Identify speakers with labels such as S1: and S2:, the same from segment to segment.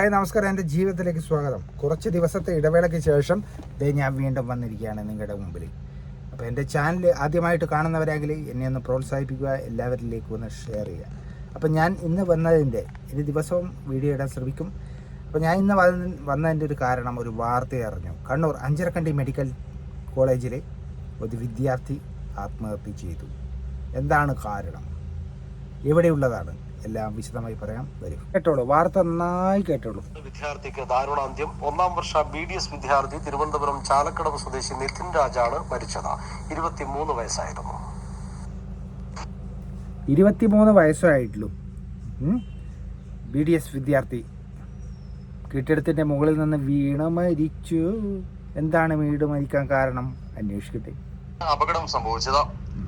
S1: Hi നമസ്കാരം, എൻ്റെ ജീവിതത്തിലേക്ക് സ്വാഗതം. കുറച്ച് ദിവസത്തെ ഇടവേളയ്ക്ക് ശേഷം ഞാൻ വീണ്ടും വന്നിരിക്കുകയാണ് നിങ്ങളുടെ മുമ്പിൽ. അപ്പോൾ എൻ്റെ ചാനൽ ആദ്യമായിട്ട് കാണുന്നവരാണെങ്കിൽ എന്നെ ഒന്ന് പ്രോത്സാഹിപ്പിക്കുക, എല്ലാവരിലേക്കും ഒന്ന് ഷെയർ ചെയ്യുക. അപ്പോൾ ഞാൻ ഇന്ന് വന്നതിൻ്റെ ഇനി ദിവസവും വീഡിയോ ഇടാൻ ശ്രമിക്കും. അപ്പോൾ ഞാൻ ഇന്ന് വന്നതിൻ്റെ ഒരു കാരണം, ഒരു വാർത്ത അറിഞ്ഞു. കണ്ണൂർ അഞ്ചരക്കണ്ടി മെഡിക്കൽ കോളേജിൽ ഒരു വിദ്യാർത്ഥി ആത്മഹത്യ ചെയ്തു. എന്താണ് കാരണം, എവിടെയുള്ളതാണ്, എല്ലാം വിശദമായി പറയാം. വരും, കേട്ടോളൂ, വാർത്ത നന്നായി കേട്ടോളൂ.
S2: വിദ്യാർത്ഥിക്ക് ദാരുണാന്ത്യം. 1-ാം വർഷ BDS വിദ്യാർത്ഥി തിരുവനന്തപുരം ചാലക്കടവ് സ്വദേശി നിതിൻ രാജാണ് മരിച്ചത്. 23 വയസ്സായിരുന്നു.
S1: 23 വയസ്സായിട്ടുള്ളൂ. BDS വിദ്യാർത്ഥി കെട്ടിടത്തിൻ്റെ മുകളിൽ നിന്ന് വീണ് മരിച്ചു. എന്താണ് വീട് മരിക്കാൻ കാരണം, അന്വേഷിക്കട്ടെ.
S2: അപകടം സംഭവിച്ചത്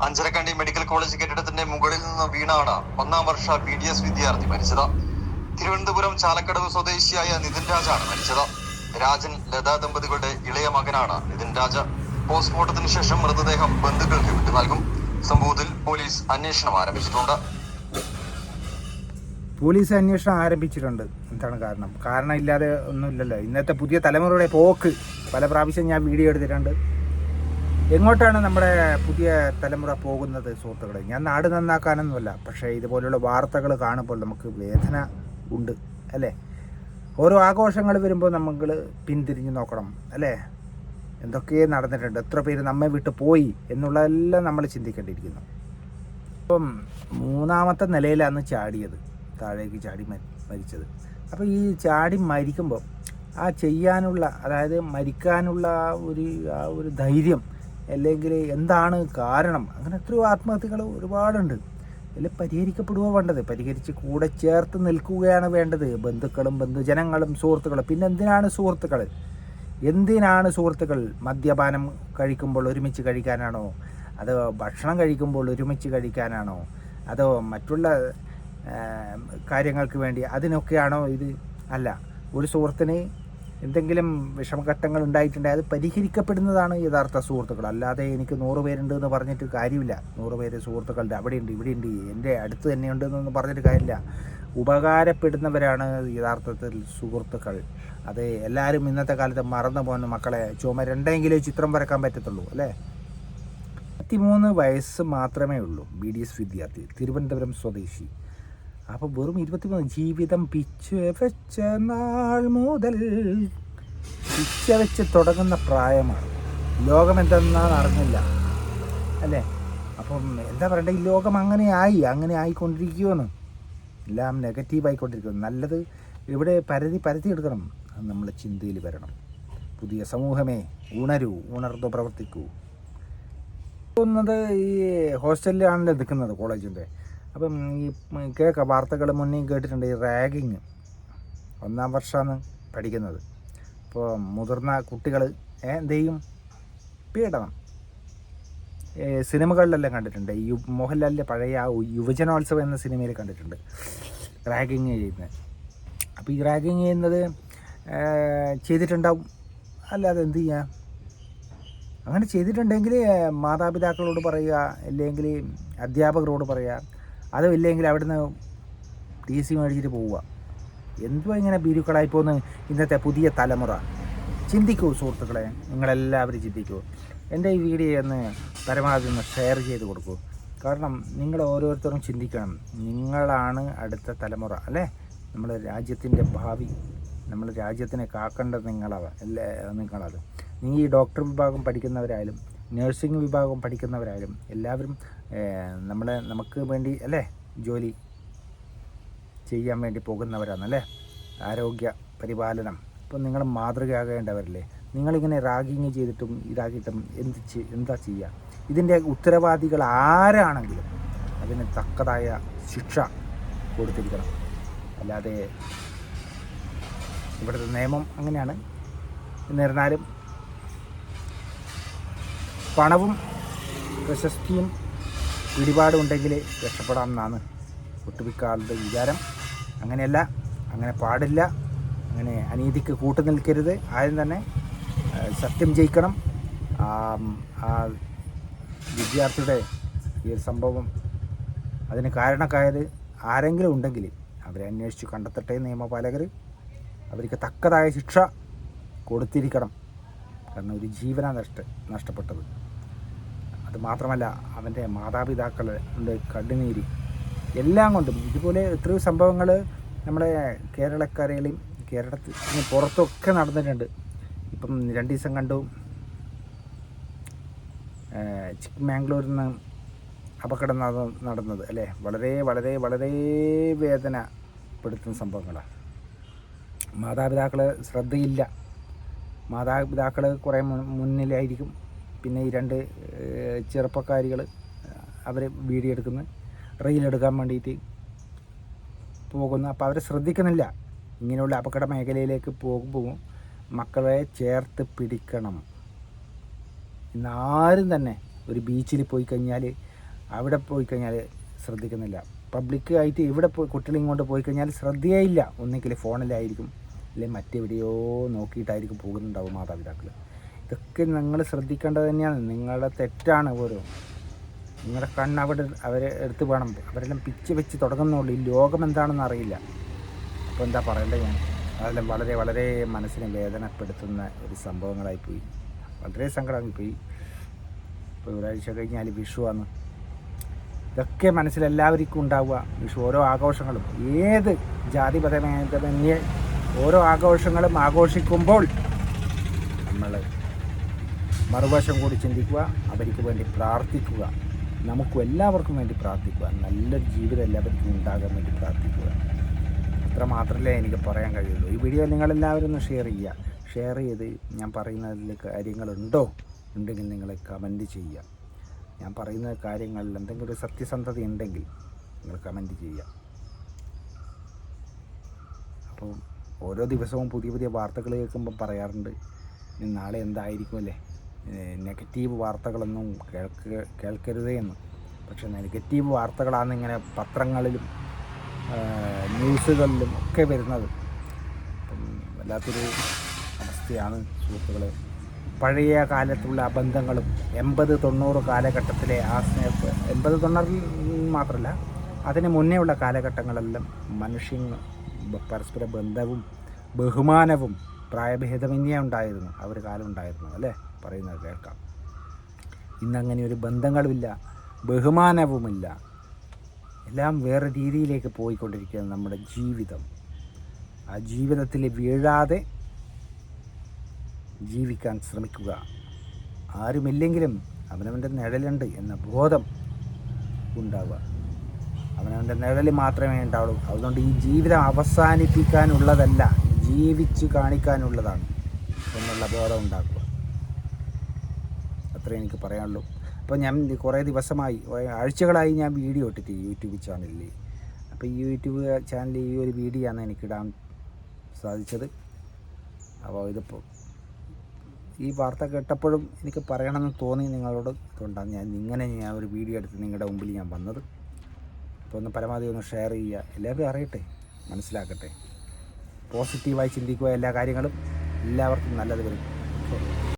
S2: അഞ്ചരക്കണ്ടി മെഡിക്കൽ കോളേജ് കെട്ടിടത്തിന്റെ മുകളിൽ നിന്ന് വീണാണ് 1-ാം വർഷ BDS വിദ്യാർത്ഥി മരിച്ചത്. തിരുവനന്തപുരം ചാലക്കടവ് സ്വദേശിയായ നിതിൻ രാജാണ് മരിച്ചത്. രാജൻ ലത ദമ്പതികളുടെ ഇളയ മകനാണ് നിതിൻ രാജ്. പോസ്റ്റ്മോർട്ടത്തിന് ശേഷം മൃതദേഹം ബന്ധുക്കൾക്ക് വിട്ടു നൽകും. സംഭവത്തിൽ പോലീസ് അന്വേഷണം ആരംഭിച്ചിട്ടുണ്ട്.
S1: എന്താണ് കാരണം ഇല്ലാതെ ഒന്നുമില്ലല്ലോ. ഇന്നത്തെ പുതിയ തലമുറയുടെ പോക്ക് പല പ്രാവശ്യം ഞാൻ വീഡിയോ എടുത്തിട്ടുണ്ട്. എങ്ങോട്ടാണ് നമ്മുടെ പുതിയ തലമുറ പോകുന്നത് സുഹൃത്തുക്കളെ? ഞാൻ നാട് നന്നാക്കാനൊന്നുമല്ല, പക്ഷേ ഇതുപോലുള്ള വാർത്തകൾ കാണുമ്പോൾ നമുക്ക് വേദന ഉണ്ട്, അല്ലേ? ഓരോ ആഘോഷങ്ങൾ വരുമ്പോൾ നമ്മൾ പിന്തിരിഞ്ഞ് നോക്കണം, അല്ലേ? എന്തൊക്കെ നടന്നിട്ടുണ്ട്, എത്ര പേര് നമ്മെ വിട്ട് പോയി എന്നുള്ളതെല്ലാം നമ്മൾ ചിന്തിക്കേണ്ടിയിരിക്കുന്നു. ഇപ്പം 3-ാമത്തെ നിലയിലാണ് ചാടിയത്, താഴേക്ക് ചാടി മരിച്ചത്. അപ്പോൾ ഈ ചാടി മരിക്കുമ്പോൾ ആ ചെയ്യാനുള്ള, അതായത് മരിക്കാനുള്ള ഒരു ധൈര്യം, അല്ലെങ്കിൽ എന്താണ് കാരണം, അങ്ങനെ എത്രയോ ആത്മഹത്യകൾ ഒരുപാടുണ്ട്. എല്ലാം പരിഹരിക്കപ്പെടുക വേണ്ടത്, പരിഹരിച്ച് കൂടെ ചേർത്ത് നിൽക്കുകയാണ് വേണ്ടത്. ബന്ധുക്കളും ബന്ധുജനങ്ങളും സുഹൃത്തുക്കളും. പിന്നെ എന്തിനാണ് സുഹൃത്തുക്കൾ? മദ്യപാനം കഴിക്കുമ്പോൾ ഒരുമിച്ച് കഴിക്കാനാണോ? അതോ ഭക്ഷണം കഴിക്കുമ്പോൾ ഒരുമിച്ച് കഴിക്കാനാണോ? അതോ മറ്റുള്ള കാര്യങ്ങൾക്ക് വേണ്ടി അതിനൊക്കെയാണോ ഇത്? അല്ല, ഒരു സുഹൃത്തിന് എന്തെങ്കിലും വിഷമഘട്ടങ്ങൾ ഉണ്ടായിട്ടുണ്ടെങ്കിൽ അത് പരിഹരിക്കപ്പെടുന്നതാണ് യഥാർത്ഥ സുഹൃത്തുക്കൾ. അല്ലാതെ എനിക്ക് 100 പേരുണ്ട് എന്ന് പറഞ്ഞിട്ട് കാര്യമില്ല. 100 പേര് സുഹൃത്തുക്കളുടെ അവിടെയുണ്ട്, ഇവിടെയുണ്ട്, എൻ്റെ അടുത്ത് തന്നെയുണ്ട് എന്നൊന്നും പറഞ്ഞിട്ട് കാര്യമില്ല. ഉപകാരപ്പെടുന്നവരാണ് യഥാർത്ഥത്തിൽ സുഹൃത്തുക്കൾ. അത് എല്ലാവരും ഇന്നത്തെ കാലത്ത് മറന്നു പോകുന്ന മക്കളെ. ചുമരുണ്ടെങ്കിലേ ചിത്രം വരക്കാൻ പറ്റത്തുള്ളൂ, അല്ലേ? 23 വയസ്സ് മാത്രമേ ഉള്ളൂ. BDS വിദ്യാർത്ഥി, തിരുവനന്തപുരം സ്വദേശി. അപ്പോൾ വെറും 23. ജീവിതം പിച്ച വെച്ച് തുടങ്ങുന്ന പ്രായമാണ്. ലോകം എന്തെന്നാണ് അറിഞ്ഞില്ല, അല്ലേ? അപ്പം എന്താ പറയണ്ടേ, ഈ ലോകം അങ്ങനെ ആയിക്കൊണ്ടിരിക്കുമെന്ന്, എല്ലാം നെഗറ്റീവായിക്കൊണ്ടിരിക്കുന്നു. നല്ലത് ഇവിടെ പരതി എടുക്കണം. അത് നമ്മളെ ചിന്തയിൽ വരണം. പുതിയ സമൂഹമേ, ഉണർന്നു പ്രവർത്തിക്കൂ. പോകുന്നത് ഈ ഹോസ്റ്റലിലാണല്ലോ നിൽക്കുന്നത്, കോളേജിൻ്റെ. അപ്പം ഈ വാർത്തകൾ മുന്നേ കേട്ടിട്ടുണ്ട്. ഈ റാഗിങ്, 1-ാം വർഷമാണ് പഠിക്കുന്നത്. അപ്പോൾ മുതിർന്ന കുട്ടികൾ എന്ത് ചെയ്യും? പീഡനം. സിനിമകളിലെല്ലാം കണ്ടിട്ടുണ്ട്. ഈ മോഹൻലാലിൻ്റെ പഴയ യുവജനോത്സവം എന്ന സിനിമയിൽ കണ്ടിട്ടുണ്ട് റാഗിങ് ചെയ്യുന്നത്. അപ്പോൾ ഈ റാഗിങ് ചെയ്യുന്നത് ചെയ്തിട്ടുണ്ടാവും, അല്ലാതെ എന്ത് ചെയ്യുക? അങ്ങനെ ചെയ്തിട്ടുണ്ടെങ്കിൽ മാതാപിതാക്കളോട് പറയുക, അല്ലെങ്കിൽ അധ്യാപകരോട് പറയുക. അതും ഇല്ലെങ്കിൽ അവിടുന്ന് TC മേടിച്ചിട്ട് പോവുക. എന്തുവാ ഇങ്ങനെ ഭീരുക്കളായി പോകുന്ന ഇന്നത്തെ പുതിയ തലമുറ? ചിന്തിക്കൂ സുഹൃത്തുക്കളെ, നിങ്ങളെല്ലാവരും ചിന്തിക്കൂ. എൻ്റെ ഈ വീഡിയോ ഒന്ന് പരമാവധി ഒന്ന് ഷെയർ ചെയ്ത് കൊടുക്കൂ. കാരണം നിങ്ങൾ ഓരോരുത്തരും ചിന്തിക്കണം. നിങ്ങളാണ് അടുത്ത തലമുറ, അല്ലേ? നമ്മുടെ രാജ്യത്തിൻ്റെ ഭാവി, നമ്മുടെ രാജ്യത്തിനെ കാക്കേണ്ടത് നിങ്ങളത്. ഈ ഡോക്ടർ വിഭാഗം പഠിക്കുന്നവരായാലും നഴ്സിംഗ് വിഭാഗം പഠിക്കുന്നവരായാലും എല്ലാവരും നമുക്ക് വേണ്ടി, അല്ലേ, ജോലി ചെയ്യാൻ വേണ്ടി പോകുന്നവരാണല്ലേ? ആരോഗ്യ പരിപാലനം. ഇപ്പം നിങ്ങൾ മാതൃകയാകേണ്ടവരല്ലേ? നിങ്ങളിങ്ങനെ റാഗിങ് ചെയ്തിട്ടും ഇതാക്കിയിട്ടും എന്താ ചെയ്യുക? ഇതിൻ്റെ ഉത്തരവാദികൾ ആരാണെങ്കിലും അതിന് തക്കതായ ശിക്ഷ കൊടുത്തിരിക്കണം. അല്ലാതെ ഇവിടുത്തെ നിയമം അങ്ങനെയാണ്. എന്നിരുന്നാലും പണവും പ്രശസ്തിയും പിടിപാടും ഉണ്ടെങ്കിൽ രക്ഷപ്പെടാം എന്നാണ് ഒട്ടുമിക്ക ആളുടെ വിചാരം. അങ്ങനെയല്ല, അങ്ങനെ പാടില്ല. അങ്ങനെ അനീതിക്ക് കൂട്ടുനിൽക്കരുത്. ആദ്യം തന്നെ സത്യം ജയിക്കണം. ആ വിദ്യാർത്ഥിയുടെ ഈ ഒരു സംഭവം, അതിന് കാരണക്കാർ ആരെങ്കിലും ഉണ്ടെങ്കിൽ അവരെ അന്വേഷിച്ച് കണ്ടെത്തട്ടെ നിയമപാലകർ. അവർക്ക് തക്കതായ ശിക്ഷ കൊടുത്തിരിക്കണം. കാരണം ഒരു ജീവനാണ് നഷ്ടപ്പെട്ടത്. അതുമാത്രമല്ല അവൻ്റെ മാതാപിതാക്കളുടെ കണ്ണുനീര് എല്ലാം കൊണ്ടും ഇതുപോലെ എത്രയോ സംഭവങ്ങൾ നമ്മുടെ കേരളക്കരയിലും കേരളത്തിന് പുറത്തൊക്കെ നടന്നിട്ടുണ്ട്. ഇപ്പം 2 ദിവസം കണ്ടു ചിക്ക്മാംഗ്ലൂരിൽ നിന്ന് അപകടം നടന്നത് അല്ലേ. വളരെ വളരെ വളരെ വേദനപ്പെടുത്തുന്ന സംഭവങ്ങളാണ്. മാതാപിതാക്കൾ ശ്രദ്ധയില്ല. മാതാപിതാക്കൾ കുറേ മുന്നിലായിരിക്കും. പിന്നെ ഈ 2 ചെറുപ്പക്കാരികൾ അവർ വീഡിയോ എടുക്കുന്നു, റീലെടുക്കാൻ വേണ്ടിയിട്ട് പോകുന്നു. അപ്പോൾ അവരെ ശ്രദ്ധിക്കുന്നില്ല. ഇങ്ങനെയുള്ള അപകട മേഖലയിലേക്ക് പോകുമ്പോൾ മക്കളെ ചേർത്ത് പിടിക്കണം. ഇന്നാരും തന്നെ ഒരു ബീച്ചിൽ പോയി കഴിഞ്ഞാൽ അവിടെ പോയി കഴിഞ്ഞാൽ ശ്രദ്ധിക്കുന്നില്ല. പബ്ലിക്കായിട്ട് ഇവിടെ കുട്ടികളെയും കൊണ്ട് പോയി കഴിഞ്ഞാൽ ശ്രദ്ധയേ ഇല്ല. ഒന്നെങ്കിൽ ഫോണിലായിരിക്കും, അല്ലെങ്കിൽ മറ്റെവിടെയോ നോക്കിയിട്ടായിരിക്കും പോകുന്നുണ്ടാവും മാതാപിതാക്കൾ. ഇതൊക്കെ നിങ്ങൾ ശ്രദ്ധിക്കേണ്ടത് തന്നെയാണ്. നിങ്ങളുടെ തെറ്റാണ് ഓരോ. നിങ്ങളുടെ കണ്ണ് അവരെ എടുത്ത് വേണം. അവരെല്ലാം പിച്ച് വെച്ച് തുടങ്ങുന്നുള്ളൂ. ഈ ലോകം എന്താണെന്ന് അറിയില്ല. അപ്പോൾ എന്താ പറയേണ്ടത് ഞാൻ? അതെല്ലാം വളരെ വളരെ മനസ്സിനെ വേദനപ്പെടുത്തുന്ന ഒരു സംഭവങ്ങളായിപ്പോയി. വളരെ സങ്കടമായിപ്പോയി. ഇപ്പോൾ ഒരാഴ്ച കഴിഞ്ഞാൽ വിഷുവാണ്. ഇതൊക്കെ മനസ്സിലെല്ലാവർക്കും ഉണ്ടാവുക. വിഷു ഓരോ ആഘോഷങ്ങളും ഏത് ജാതി മതമേന്യേ ഓരോ ആഘോഷങ്ങളും ആഘോഷിക്കുമ്പോൾ നമ്മൾ മറുവശം കൂടി ചിന്തിക്കുക, അവർക്ക് വേണ്ടി പ്രാർത്ഥിക്കുക. നമുക്കും എല്ലാവർക്കും വേണ്ടി പ്രാർത്ഥിക്കുക. നല്ലൊരു ജീവിതം എല്ലാവർക്കും ഉണ്ടാകാൻ വേണ്ടി പ്രാർത്ഥിക്കുക. അത്ര മാത്രമല്ലേ എനിക്ക് പറയാൻ കഴിയുള്ളൂ. ഈ വീഡിയോ നിങ്ങളെല്ലാവരും ഒന്ന് ഷെയർ ചെയ്യുക. ഷെയർ ചെയ്ത് ഞാൻ പറയുന്നതിൽ ഉണ്ടെങ്കിൽ നിങ്ങൾ കമൻറ്റ് ചെയ്യുക. ഞാൻ പറയുന്ന കാര്യങ്ങളിൽ എന്തെങ്കിലും ഒരു സത്യസന്ധത ഉണ്ടെങ്കിൽ നിങ്ങൾ കമൻറ്റ് ചെയ്യുക. അപ്പോൾ ഓരോ ദിവസവും പുതിയ പുതിയ വാർത്തകൾ കേൾക്കുമ്പോൾ പറയാറുണ്ട്, നാളെ എന്തായിരിക്കും അല്ലേ, നെഗറ്റീവ് വാർത്തകളൊന്നും കേൾക്കരുതേ എന്ന്. പക്ഷേ നെഗറ്റീവ് വാർത്തകളാണ് ഇങ്ങനെ പത്രങ്ങളിലും ന്യൂസുകളിലും ഒക്കെ വരുന്നത്. അപ്പം വല്ലാത്തൊരു അവസ്ഥയാണ് സുഹൃത്തുക്കളെ. പഴയ കാലത്തുള്ള ബന്ധങ്ങളും 80-90 കാലഘട്ടത്തിലെ ആ സ്നേഹം, 80-90 മാത്രമല്ല അതിന് മുന്നേ ഉള്ള കാലഘട്ടങ്ങളെല്ലാം മനുഷ്യൻ പരസ്പര ബന്ധവും ബഹുമാനവും പ്രായഭേദമന്യേ ഉണ്ടായിരുന്നു. ആ ഒരു കാലം ഉണ്ടായിരുന്നു അല്ലേ, പറയുന്നത് കേൾക്കാം. ഇന്നങ്ങനെ ഒരു ബന്ധങ്ങളുമില്ല, ബഹുമാനവുമില്ല. എല്ലാം വേറെ രീതിയിലേക്ക് പോയിക്കൊണ്ടിരിക്കുകയാണ് നമ്മുടെ ജീവിതം. ആ ജീവിതത്തിൽ വീഴാതെ ജീവിക്കാൻ ശ്രമിക്കുക. ആരുമില്ലെങ്കിലും അവനവൻ്റെ നിഴലുണ്ട് എന്ന ബോധം ഉണ്ടാവുക. അവനവൻ്റെ നിഴൽ മാത്രമേ ഉണ്ടാവുള്ളൂ. അതുകൊണ്ട് ഈ ജീവിതം അവസാനിപ്പിക്കാനുള്ളതല്ല, ജീവിച്ച് കാണിക്കാനുള്ളതാണ് എന്നുള്ള ബോധം ഉണ്ടാക്കുക. അത്രേ എനിക്ക് പറയാനുള്ളൂ. അപ്പോൾ ഞാൻ കുറേ ദിവസമായി, ആഴ്ചകളായി ഞാൻ വീഡിയോ ഇട്ടിട്ട് യൂട്യൂബ് ചാനലിൽ. അപ്പോൾ ഈ യൂട്യൂബ് ചാനലിൽ ഈ ഒരു വീഡിയോ ആണ് എനിക്കിടാൻ സാധിച്ചത്. അപ്പോൾ ഇതിപ്പോൾ ഈ വാർത്ത കേട്ടപ്പോഴും എനിക്ക് പറയണമെന്ന് തോന്നി നിങ്ങളോട്. അതുകൊണ്ടാണ് ഞാൻ ഒരു വീഡിയോ എടുത്ത് നിങ്ങളുടെ മുമ്പിൽ ഞാൻ വന്നത്. അപ്പോൾ ഒന്ന് പരമാവധി ഒന്ന് ഷെയർ ചെയ്യുക, എല്ലാവരും അറിയട്ടെ, മനസ്സിലാക്കട്ടെ. പോസിറ്റീവായി ചിന്തിക്കുക. എല്ലാ കാര്യങ്ങളും എല്ലാവർക്കും നല്ലത് വരും.